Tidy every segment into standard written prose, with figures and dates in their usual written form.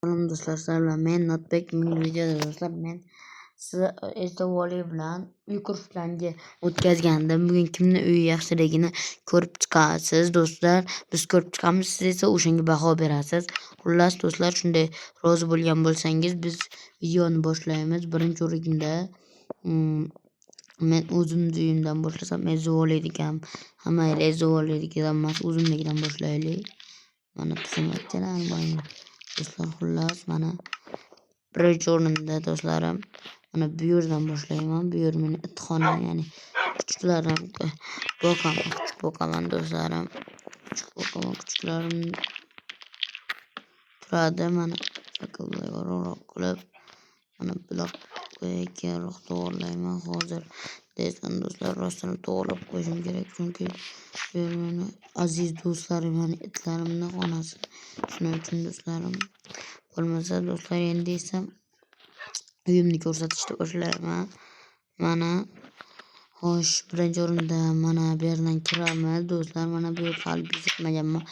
Salom do'stlar, sizlar bilan men Notbek. Bugungi videoda do'stlar men sizni Estovoli bilan uy ko'riklarga o'tkazgandim. Bugun kimni uyi yaxshiligini ko'rib chiqasiz do'stlar. Biz ko'rib chiqamiz, siz esa o'shanga baho berasiz. Xullas do'stlar, shunday rozi bo'lgan bo'lsangiz biz videoni boshlaymiz. Birinchi o'rinda men o'zimni uyimdan boshlasam, Estovolidan hamma Estovolidan emas, o'zimnikidan boshlaylik. Mana tuxumlar do'stlar, xullas mana birinchi o'rinda do'stlarim mana bu yerdan boshlayman. Bu yer meni itxona, ya'ni kuchuklarim boqaman do'stlarim. Kuchuklarim turadi. Mana akıllayroq qilib mana buloq keyinroq to'g'irlayman. Hozir desam do'stlar, rostini to'g'irlab qo'yishim kerak, chunki bu yer meni aziz do'stlarim, ya'ni itlarimning xonasi. Shuning uchun do'stlarim, bo'lmasa do'stlar, endi esa uyimni ko'rsatishni boshlayman. Mana xo'sh, birinchi o'rinda mana bu yerdan kiramiz do'stlar. Mana bu yer hali bezatmaganman.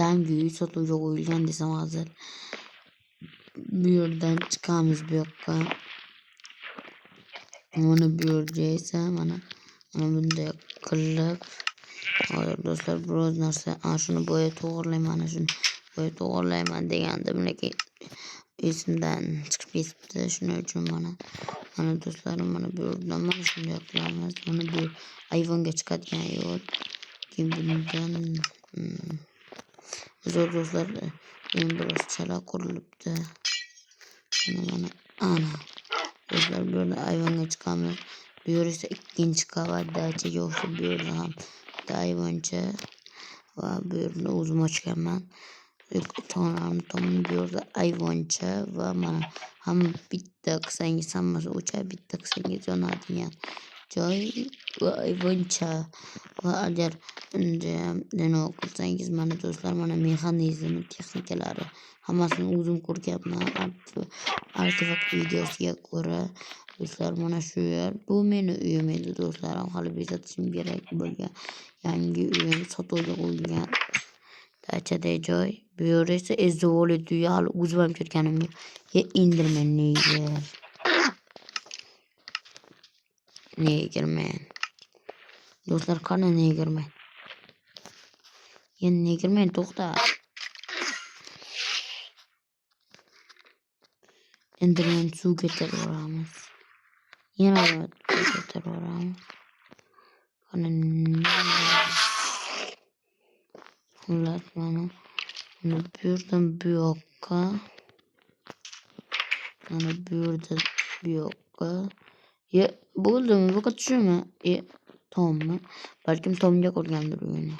Yangi uy sotuvga qo'yilgan desam hozir. Bu yerdan chiqamiz bu yoqqa. Mana bu yerga esa mana bunday qilib hozir do'stlar biroz narsa shuni bo'ya to'g'irlayman. Mana shuni bo'ya to'g'irlayman degandim, lekin esimdan chiqib ketibdi. Shuning uchun mana do'stlarim, mana bu yerdan mana shunday qilamiz. Mana bu ayvonga chiqadigan yo'l. Keyin bundan zo'r do'stlar, biroz chala qurilibdi. Mana do'stlar, bu yerda ayvonga chiqamiz. Bu yer esa ikkinchi qavat dachaga o'xshab, bu yerda ham bitta ayvoncha va bu yerni o'zim ochganman. Tomon bu yerda ayvoncha va mana ham bitta qilsangiz hammasi o'chadi, bitta qilsangiz yonadigan joy va ayvoncha. Va agar nima qilsangiz mana do'stlar, mana mexanizm texnikalari hammasini o'zim ko'rganman. Artefakt videosiga ko'ra do'stlar, mana shu yer bu meni uyim edi do'stlarim. Hali bezatishim kerak bo'lgan yangi uyim sotuvga qo'yilgan dachaday joy. Bu yer esa Estovoli uyi, hali o'zim ham ko'rganim yo'q. Indirman negerman do'stlar, qani negerman. Endi negerman, to'xta. Enderman suvga teraveramiz. Yana suvga teraveramiz. Qani xullas mana bu yerdan bu yoqqa, mana bu yerdan bu yoqqa. Bo'ldimi? Bu yoqqa tushimi? Tommi? Balkim tomga qolgandir uyini.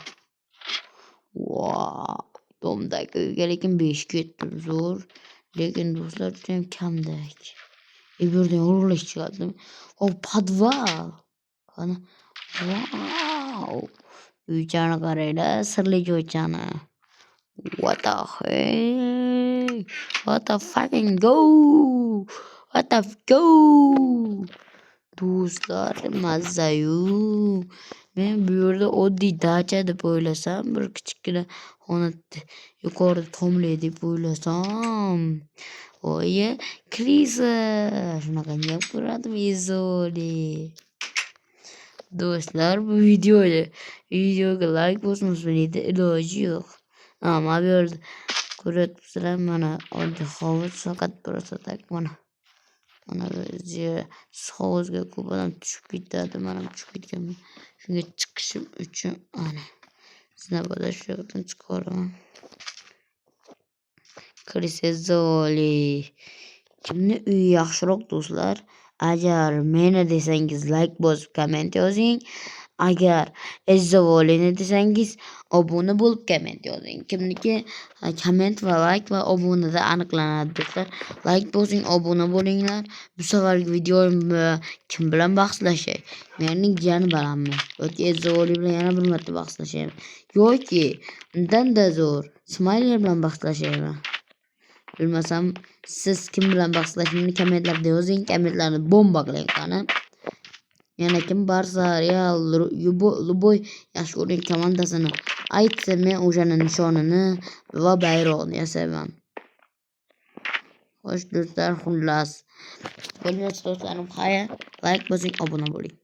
Tomdagi uyga lekin 5 ketdi, zo'r. Lekin do'stlar, juda ham kamdak. Bu yerdan yorug'lik chiqadi. Podval. Qani. Uychani qaranglar, sirli joychani. What the heck? What the fucking go? What the go? Do'stlar, mazza-yu. Men bu yerda oddiy dacha deb o'ylasam, bir kichkina xona yuqorida tomli deb o'ylasam, oyi, krisa. Shunaqangi ham ko'radimi Estovoli? Do'stlar, bu videoga like bosmasligida iloji yo'q. Mana bu yerda ko'ryapsizlar, mana oddiy hovuz, faqat biroz mana hovuzga ko'p odam tushib ketadi. Mana tushib ketganman. Shunga chiqishim uchun mana sizlarga shu yerdan chiqaman. Estovoli kimni uyi yaxshiroq do'stlar? Agar meni desangiz like bosib komment yozing. Agar Estovolini desangiz obuna bo'lib komment yozing. Kimniki komment va like va obunada aniqlanadi do'stlar. Like bosing, obuna bo'linglar. Bu safargi videoyimni kim bilan bahslashay? Mening jiyani bilanmi? Yoki Estovoli bilan yana bir marta bahslashaymi? Yoki undan-da zo'r Smayler bilan bahslashaymi? Bilmasam, siz kim bilan bahslashingni kommentlarda yozing. Kommentlarni bomba qiling qani. Yana kim Barsa, Real, Luboy yaxshi ko'rgan komandasini aytsa, men o'shani nishonini va bayrog'ini yasayman. Xo'sh do'stlar, xullas. Bo'lmasa do'stlarim, qaya like bosing, obuna bo'ling.